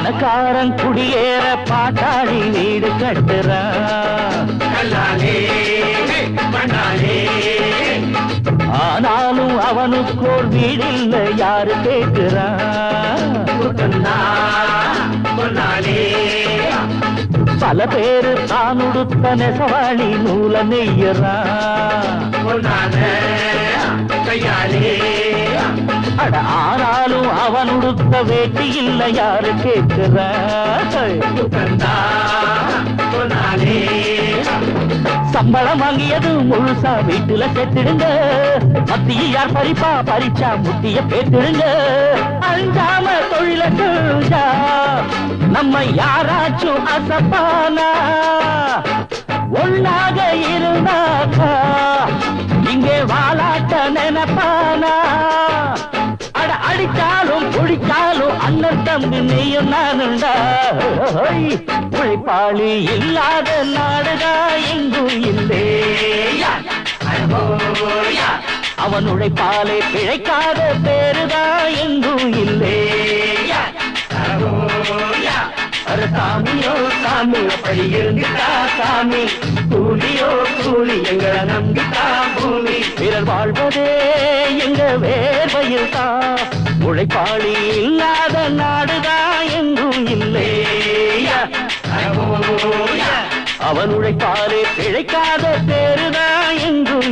பணக்காரன் குடியேற பாட்டாளி வீடு கட்டுறான். ஆனாலும் அவனுக்கோர் வீடில்ல யாரு கேட்கிறான். பல பேரு தான் உடுத்த நெசவாளி நூல நெய்யறான். அட ஆனாலும் அவன் உடுத்த வேட்டி இல்ல யாரு கேட்கிறான். சம்பளம் வாங்கியது முழுசா வீட்டுல செத்துடுங்க. மத்தியார் பறிப்பா பறிச்சா முட்டிய பேத்துடுங்க. அஞ்சாம தொழில செஞ்சா நம்ம யாராச்சும் அசப்பானா. ஒன்னாக இருந்தாக்கா இங்கே வாலாட்ட நினைப்பானா. அட அடிச்சாலும் குடிச்சாலும் அண்ணன் தம்பி நீயும் நானுண்டா. உழைப்பாளி இல்லாத நாடுதா எங்கும் இல்லையா. அவன் உழைப்பாலே பிழைக்காத பேருதா எங்கும் இல்லையா. சாமியோ சாமி அப்படி இருந்துட்டா சாமி. கூலியோ கூலி எங்களை நம்பிட்டா பூமி. பிறர் வாழ்வதே எங்க வேர்வையில் தான். உழைப்பாளி இல்லாத நாடுதான் எங்கும் இல்லையா. அவன் உழைப்பாலே பிழைக்காத பேருதான் எங்கும்